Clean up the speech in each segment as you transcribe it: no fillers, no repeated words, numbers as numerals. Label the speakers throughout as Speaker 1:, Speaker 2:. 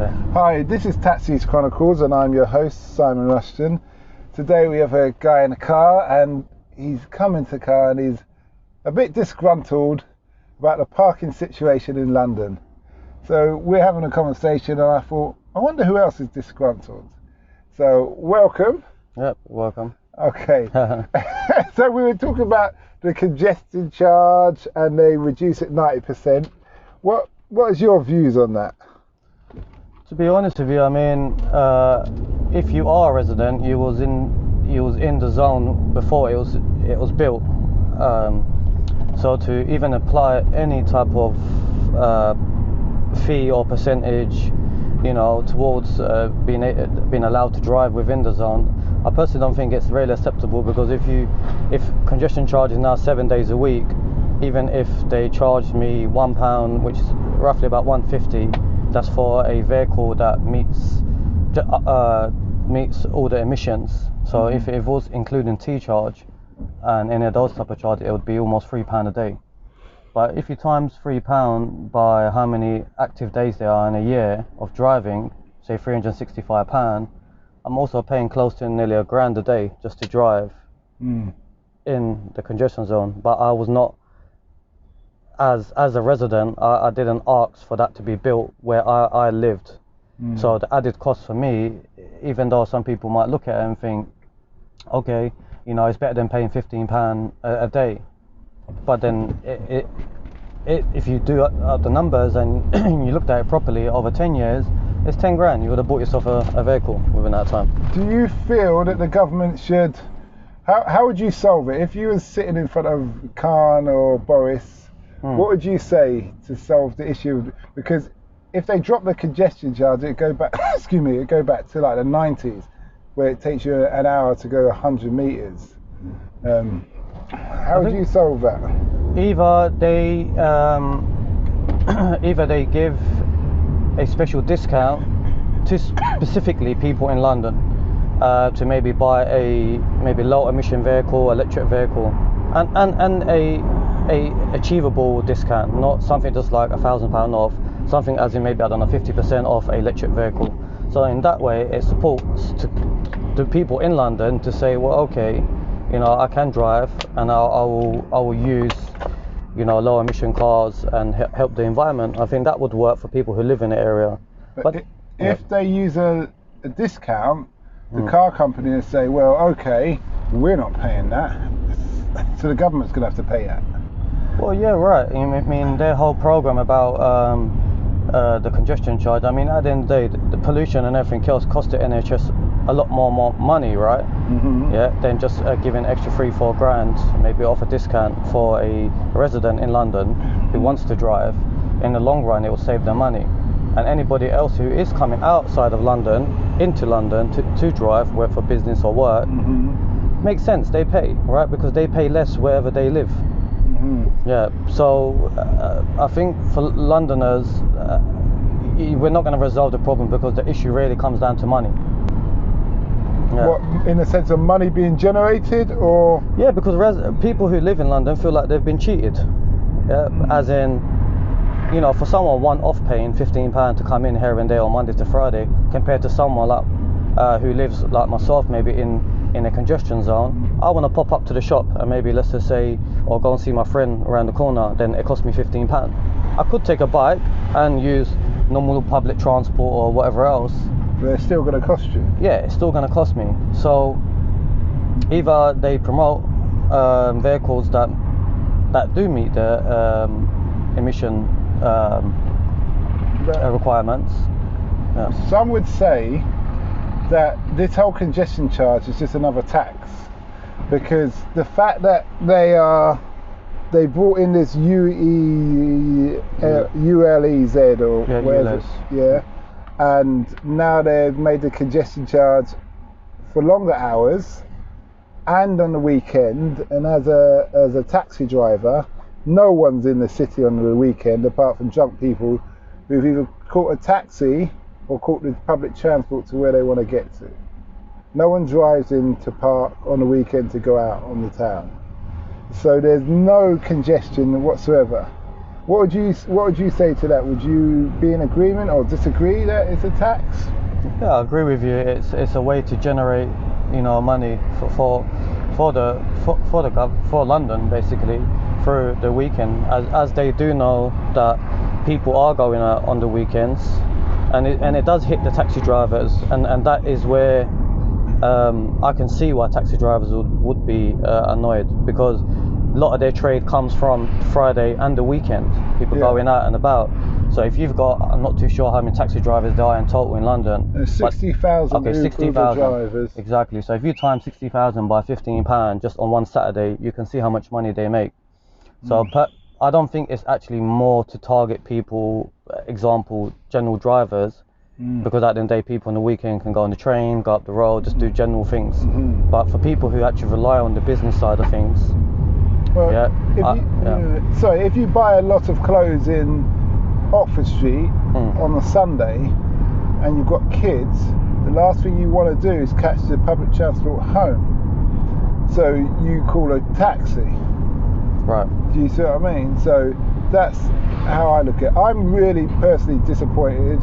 Speaker 1: Okay.
Speaker 2: Hi, this is Taxis Chronicles and I'm your host, Simon Rushton. Today we have a guy in a car and he's come into the car and he's a bit disgruntled about the parking situation in London. So we're having a conversation and I thought, I wonder who else is disgruntled. So welcome.
Speaker 1: Yep, welcome.
Speaker 2: Okay. So we were talking about the congestion charge and they reduce it 90%. What is your views on that?
Speaker 1: To be honest with you, I mean, if you are a resident, you was in the zone before it was built. So to even apply any type of fee or percentage, towards being allowed to drive within the zone, I personally don't think it's really acceptable, because if congestion charge is now 7 days a week, even if they charge me £1, which is roughly about £1.50, that's for a vehicle that meets all the emissions. So if it was including T charge and any of those type of charge, it would be almost £3 a day. But if you times £3 by how many active days there are in a year of driving, say £365, I'm also paying close to nearly £1,000 a day just to drive in the congestion zone. But I was not, as a resident, I didn't ask for that to be built where I lived. So the added cost for me, even though some people might look at it and think, okay, it's better than paying £15 a day. But then if you do up the numbers and you looked at it properly over 10 years, it's 10 grand. You would have bought yourself a vehicle within that time.
Speaker 2: Do you feel that the government should, how would you solve it? If you were sitting in front of Khan or Boris, what would you say to solve the issue? Because if they drop the congestion charge, it'd go back, it'd go back to like the 90s, where it takes you an hour to go 100 meters. How would you solve that?
Speaker 1: Either they give a special discount to specifically people in London to maybe buy a low emission vehicle, electric vehicle, and a achievable discount, not something just like £1,000 off, something as in maybe 50% off an electric vehicle. So in that way, it supports the people in London to say, well, okay, I can drive and I will use low emission cars and help the environment. I think that would work for people who live in the area. But
Speaker 2: if they use a discount, the car company will say, well, okay, we're not paying that, so the government's going to have to pay that.
Speaker 1: Well, yeah, right. I mean, their whole program about the congestion charge, I mean, at the end of the day, the pollution and everything else cost the NHS a lot more money, right? Yeah, than just giving extra £3-4 grand, maybe off a discount for a resident in London who wants to drive. In the long run, it will save them money. And anybody else who is coming outside of London into London to drive, whether for business or work, makes sense. They pay, right? Because they pay less wherever they live. Yeah. So I think for Londoners, we're not going to resolve the problem, because the issue really comes down to money. Yeah.
Speaker 2: What, in the sense of money being generated, or?
Speaker 1: Yeah, because people who live in London feel like they've been cheated. Yeah, as in, for someone one-off paying £15 to come in here and there on Monday to Friday, compared to someone like who lives like myself, maybe in a congestion zone. I want to pop up to the shop and maybe, let's just say, or go and see my friend around the corner, then it costs me £15. I could take a bike and use normal public transport or whatever else.
Speaker 2: They're still going to cost you.
Speaker 1: Yeah, it's still going to cost me. So either they promote vehicles that do meet the emission requirements. Yeah.
Speaker 2: Some would say that this whole congestion charge is just another tax, because the fact that they brought in this ULEZ or whatever, and now they've made the congestion charge for longer hours and on the weekend. And as a taxi driver, no one's in the city on the weekend apart from drunk people who've either caught a taxi or caught the public transport to where they want to get to. No one drives in to park on the weekend to go out on the town. So there's no congestion whatsoever. What would you say to that? Would you be in agreement or disagree that it's a tax?
Speaker 1: Yeah, I agree with you. It's a way to generate, money for London, basically, through the weekend, as they do know that people are going out on the weekends, and it does hit the taxi drivers, and that is where I can see why taxi drivers would be annoyed, because a lot of their trade comes from Friday and the weekend, people going out and about. So if you've got, I'm not too sure how many taxi drivers there are in total in London.
Speaker 2: There's 60,000 drivers.
Speaker 1: Exactly. So if you times 60,000 by £15 just on one Saturday, you can see how much money they make. So I don't think it's actually more to target people, example, general drivers, because at the end of the day, people on the weekend can go on the train, go up the road, just do general things. But for people who actually rely on the business side of things,
Speaker 2: if you buy a lot of clothes in Oxford Street on a Sunday and you've got kids, the last thing you want to do is catch the public transport home. So you call a taxi.
Speaker 1: Right.
Speaker 2: Do you see what I mean? So that's how I look at it. I'm really personally disappointed,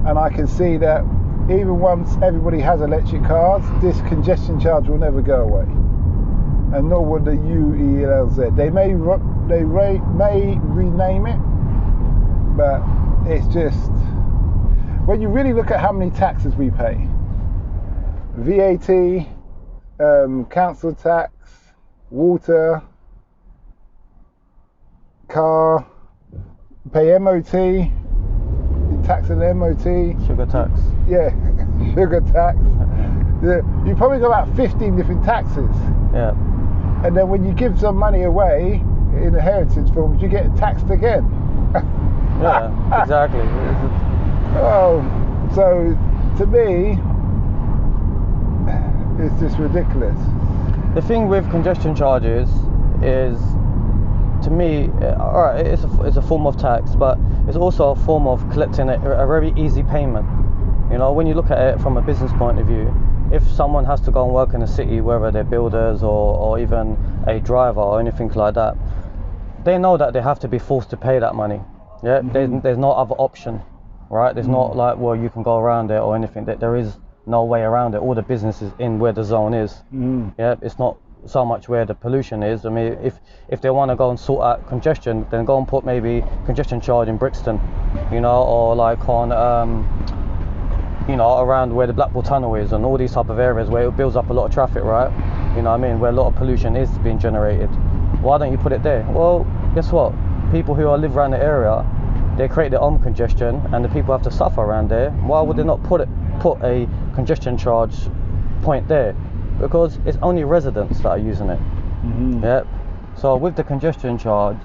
Speaker 2: and I can see that even once everybody has electric cars, this congestion charge will never go away. And nor would the UELZ. They may rename it, but it's just, when you really look at how many taxes we pay, VAT, council tax, water, car, pay MOT, tax and MOT,
Speaker 1: sugar tax.
Speaker 2: Yeah, sugar tax. You probably got about 15 different taxes.
Speaker 1: Yeah.
Speaker 2: And then when you give some money away in inheritance forms, you get taxed again.
Speaker 1: Yeah, exactly.
Speaker 2: Oh, so to me, it's just ridiculous.
Speaker 1: The thing with congestion charges is, to me, alright, it's a form of tax, but it's also a form of collecting a very easy payment. When you look at it from a business point of view, if someone has to go and work in a city, whether they're builders or even a driver or anything like that, they know that they have to be forced to pay that money. Yeah, there's no other option, right? There's not like, well, you can go around it or anything. There is no way around it. All the business is in where the zone is. Yeah, it's not so much where the pollution is. I mean, if they want to go and sort out congestion, then go and put maybe congestion charge in Brixton, or like on around where the Blackpool Tunnel is and all these type of areas where it builds up a lot of traffic, right? Where a lot of pollution is being generated. Why don't you put it there? Well, guess what? People who live around the area, they create their own congestion, and the people have to suffer around there. Why would they not put a congestion charge point there? Because it's only residents that are using it. Yeah. So with the congestion charge,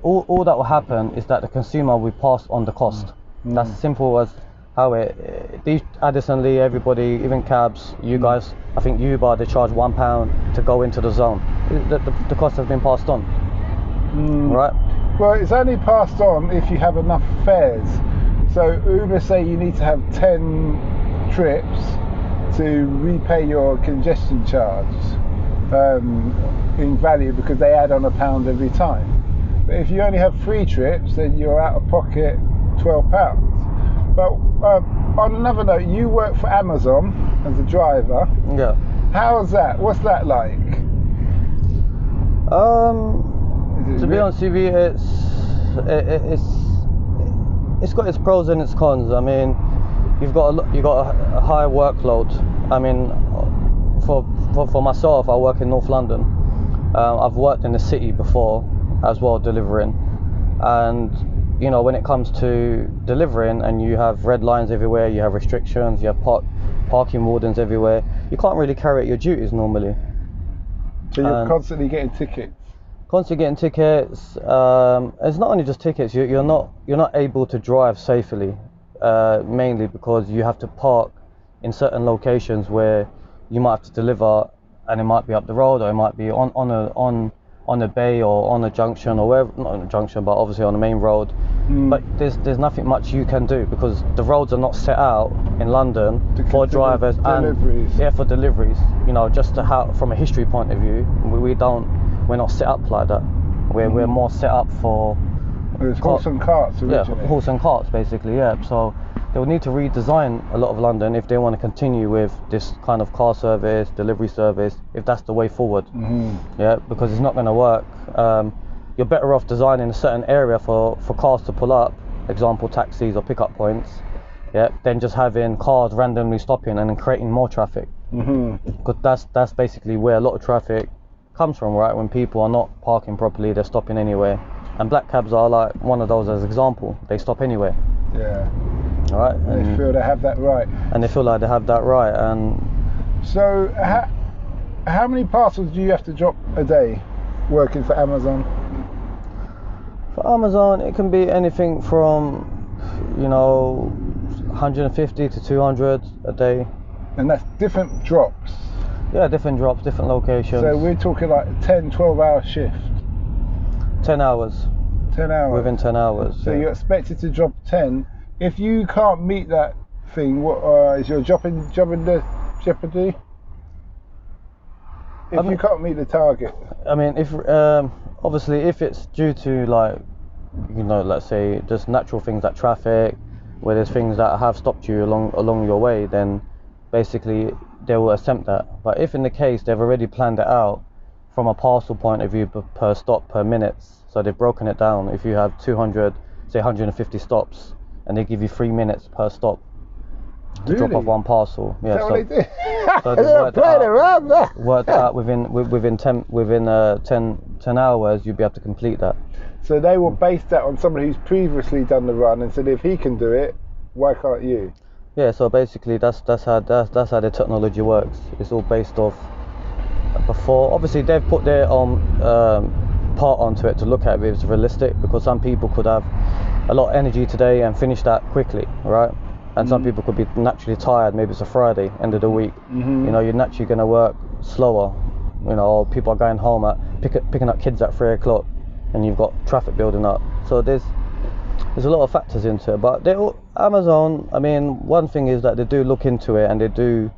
Speaker 1: all that will happen is that the consumer will pass on the cost. That's simple as how Addison-Lee, everybody, even cabs, you guys, I think Uber, they charge £1 to go into the zone. The cost has been passed on, right?
Speaker 2: Well, it's only passed on if you have enough fares. So Uber say you need to have 10 trips to repay your congestion charge in value, because they add on £1 every time. But if you only have 3 trips, then you're out of pocket £12. But on another note, you work for Amazon as a driver.
Speaker 1: Yeah.
Speaker 2: How's that? What's that like?
Speaker 1: To be honest with you, it's got its pros and its cons. I mean, you've got a high workload. I mean, for myself, I work in North London. I've worked in the city before as well, delivering, and when it comes to delivering and you have red lines everywhere, you have restrictions, you have parking wardens everywhere, you can't really carry out your duties normally.
Speaker 2: So you're constantly getting tickets?
Speaker 1: Constantly getting tickets. It's not only just tickets, you're not able to drive safely, mainly because you have to park in certain locations where you might have to deliver, and it might be up the road, or it might be on a bay or on a junction, or wherever, not on a junction, but obviously on the main road. But there's nothing much you can do, because the roads are not set out in London for drivers
Speaker 2: deliveries.
Speaker 1: and for deliveries. Just from a history point of view, we're not set up like that. We're more set up for
Speaker 2: It was horse and carts originally.
Speaker 1: Yeah, horse and carts basically, yeah. So they would need to redesign a lot of London if they want to continue with this kind of car service, delivery service, if that's the way forward. Yeah, because it's not going to work. You're better off designing a certain area for cars to pull up, example taxis or pickup points, yeah, than just having cars randomly stopping and then creating more traffic. Because that's basically where a lot of traffic comes from, right? When people are not parking properly, they're stopping anywhere. And black cabs are like one of those as an example. They stop anywhere.
Speaker 2: Yeah.
Speaker 1: All right.
Speaker 2: And they feel they have that right.
Speaker 1: And they feel like they have that right. And
Speaker 2: so, how many parcels do you have to drop a day working for Amazon?
Speaker 1: For Amazon, it can be anything from, 150 to 200 a day.
Speaker 2: And that's different drops?
Speaker 1: Yeah, different drops, different locations.
Speaker 2: So we're talking like a 10, 12-hour shift?
Speaker 1: 10 hours.
Speaker 2: 10 hours?
Speaker 1: Within 10 hours.
Speaker 2: So you're expected to drop 10. If you can't meet that thing, what is your job in the jeopardy? If you can't meet the target?
Speaker 1: I mean, if obviously if it's due to let's say just natural things like traffic, where there's things that have stopped you along your way, then basically they will attempt that. But if in the case they've already planned it out from a parcel point of view per stop per minutes, so they've broken it down. If you have 200, say 150 stops, and they give you 3 minutes per stop to drop off one parcel. Yeah,
Speaker 2: so what they do?
Speaker 1: So they worked out within 10 hours, you'll be able to complete that.
Speaker 2: So they will base that on somebody who's previously done the run and said, if he can do it, why can't you?
Speaker 1: Yeah, so basically that's how the technology works. It's all based off before. Obviously they've put their own part onto it to look at if it's realistic, because some people could have a lot of energy today and finish that quickly, right? And some people could be naturally tired. Maybe it's a Friday, end of the week. You're naturally going to work slower. Or people are going home at picking up kids at 3 o'clock, and you've got traffic building up. So there's a lot of factors into it. But Amazon, I mean, one thing is that they do look into it and they do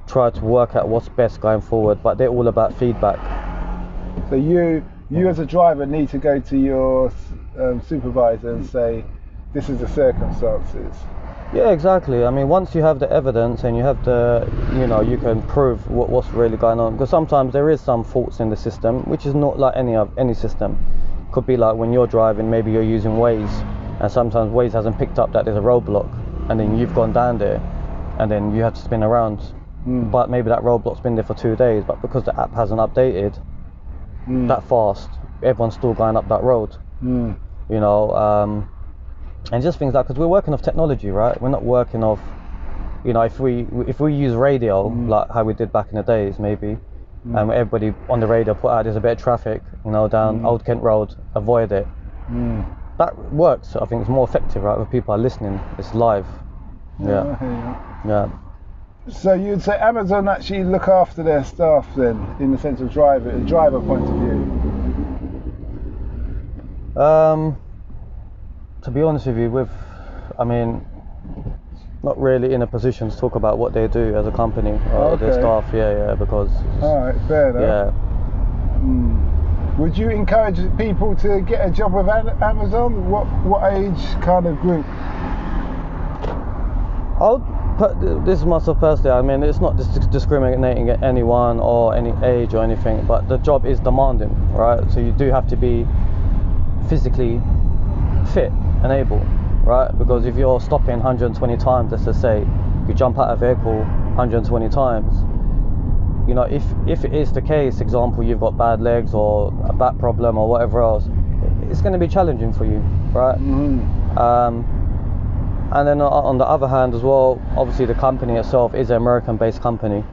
Speaker 1: try to work out what's best going forward. But they're all about feedback.
Speaker 2: So you as a driver need to go to your supervisor and say, this is the circumstances.
Speaker 1: Yeah, exactly. I mean, once you have the evidence and you have you can prove what's really going on. Because sometimes there is some faults in the system, which is not like any system. Could be like when you're driving, maybe you're using Waze, and sometimes Waze hasn't picked up that there's a roadblock, and then you've gone down there, and then you have to spin around. But maybe that roadblock's been there for 2 days, but because the app hasn't updated that fast, everyone's still going up that road. And just things like, because we're working off technology, right? We're not working off, if we use radio, like how we did back in the days, maybe, and everybody on the radio put out there's a bit of traffic, down Old Kent Road, avoid it. That works. I think it's more effective, right? When people are listening, it's live. Yeah.
Speaker 2: So you'd say Amazon actually look after their staff then, in the sense of driver point of view?
Speaker 1: To be honest with you, not really in a position to talk about what they do as a company or their staff. Yeah, because.
Speaker 2: All right, fair enough.
Speaker 1: Yeah.
Speaker 2: Would you encourage people to get a job with Amazon? What age kind of group?
Speaker 1: This is myself personally. I mean, it's not discriminating at anyone or any age or anything, but the job is demanding, right? So you do have to be physically fit and able, right? Because if you're stopping 120 times, let's just say you jump out of a vehicle 120 times, if it is the case, example, you've got bad legs or a back problem or whatever else, it's going to be challenging for you, right? And then on the other hand as well, obviously the company itself is an American-based company,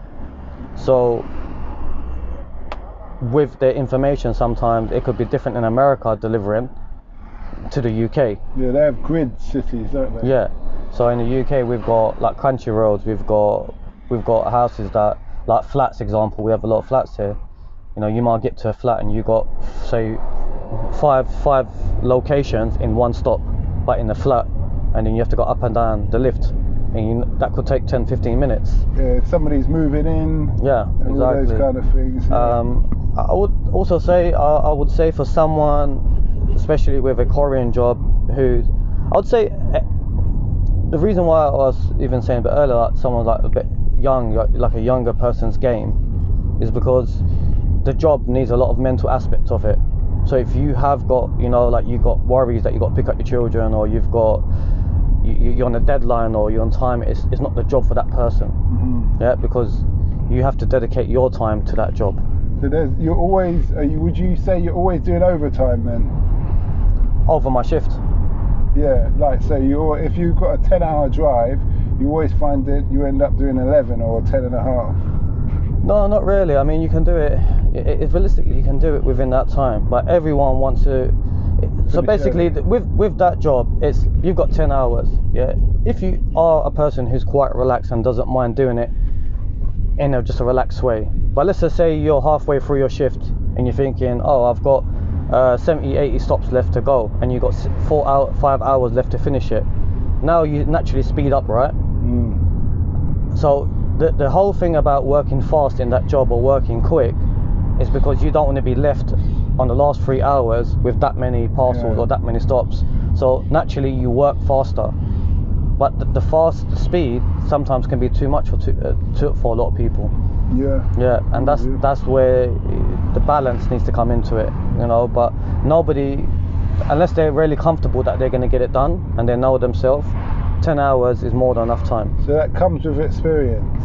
Speaker 1: so with their information sometimes it could be different in America delivering to the UK.
Speaker 2: Yeah, they have grid cities, don't they?
Speaker 1: Yeah. So in the UK we've got like country roads, we've got houses that, like flats example, we have a lot of flats here. You might get to a flat and you got say five locations in one stop, but in the flat, and then you have to go up and down the lift, and that could take 10-15 minutes.
Speaker 2: Yeah, if somebody's moving in.
Speaker 1: Yeah, exactly.
Speaker 2: All those kind of things. Yeah.
Speaker 1: I would say for someone especially with a Korean job, who I'd say the reason why I was even saying a bit earlier that someone's like a bit young, like a younger person's game, is because the job needs a lot of mental aspects of it. So if you have got, you know, like you got worries that you got to pick up your children, or you're on a deadline, or you're on time, it's not the job for that person. Yeah, because you have to dedicate your time to that job.
Speaker 2: So you're always, would you say you're always doing overtime then?
Speaker 1: Over my shift.
Speaker 2: Yeah, like, so if you've got a 10-hour drive, you always find that you end up doing 11 or 10 and a half.
Speaker 1: No, not really. I mean, you can do it realistically, you can do it within that time, but everyone wants to. So basically, with that job, it's you've got 10 hours. Yeah, if you are a person who's quite relaxed and doesn't mind doing it in just a relaxed way, but let's just say you're halfway through your shift and you're thinking, oh, I've got 70-80 stops left to go, and you've got 5 hours left to finish it. Now you naturally speed up, right? So the whole thing about working fast in that job or working quick is because you don't want to be left on the last 3 hours with that many parcels or that many stops. So naturally you work faster, but the fast speed sometimes can be too much for a lot of people. Yeah, and that's where the balance needs to come into it, you know. But nobody, unless they're really comfortable that they're going to get it done and they know themselves, 10 hours is more than enough time.
Speaker 2: So that comes with experience?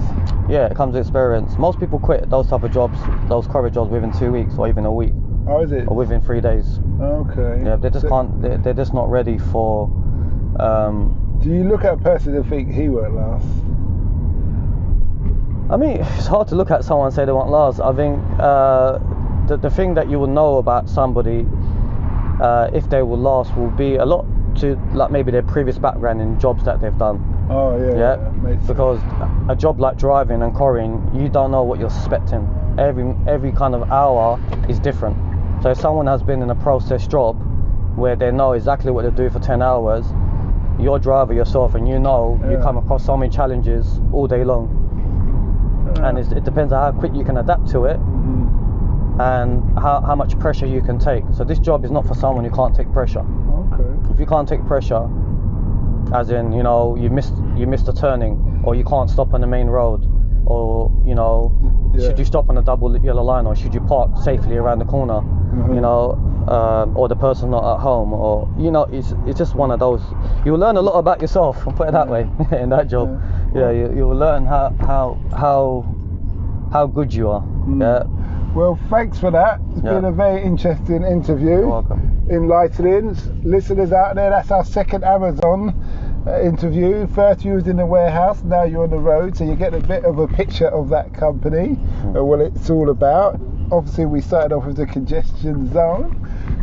Speaker 1: Yeah, it comes with experience. Most people quit those type of jobs, those courier jobs, within 2 weeks or even a week.
Speaker 2: Oh, is it?
Speaker 1: Or within 3 days.
Speaker 2: Okay.
Speaker 1: Yeah, they just can't, they're just not ready for...
Speaker 2: Do you look at a person and think he won't last?
Speaker 1: I mean, it's hard to look at someone and say they won't last. I think the thing that you will know about somebody, if they will last, will be a lot to like maybe their previous background in jobs that they've done.
Speaker 2: Oh yeah.
Speaker 1: Because a job like driving and couriering, you don't know what you're expecting. Every kind of hour is different. So if someone has been in a process job where they know exactly what they do for 10 hours, you're a driver yourself, and you know you come across so many challenges all day long. And it depends on how quick you can adapt to it, and how much pressure you can take. So this job is not for someone who can't take pressure.
Speaker 2: Okay.
Speaker 1: If you can't take pressure, as in, you know, you missed a turning, or you can't stop on the main road, or, you know, should you stop on a double yellow line, or should you park safely around the corner, you know, or the person not at home, or, you know, it's just one of those. You'll learn a lot about yourself, I'll put it that way, in that job. You'll learn how good you are.
Speaker 2: Well, thanks for that. It's been a very interesting interview.
Speaker 1: You're welcome.
Speaker 2: Enlightening. Listeners out there, that's our second Amazon interview. First you was in the warehouse, now you're on the road, so you get a bit of a picture of that company and what it's all about. Obviously we started off with the congestion zone.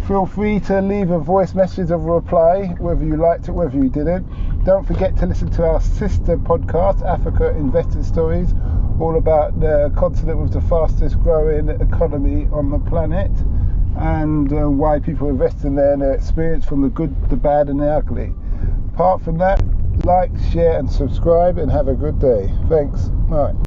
Speaker 2: Feel free to leave a voice message or reply, whether you liked it, whether you didn't. Don't forget to listen to our sister podcast, Africa Investor Stories, all about the continent with the fastest growing economy on the planet, and why people invest in there and their experience from the good, the bad and the ugly. Apart from that, like, share and subscribe, and have a good day. Thanks. All right.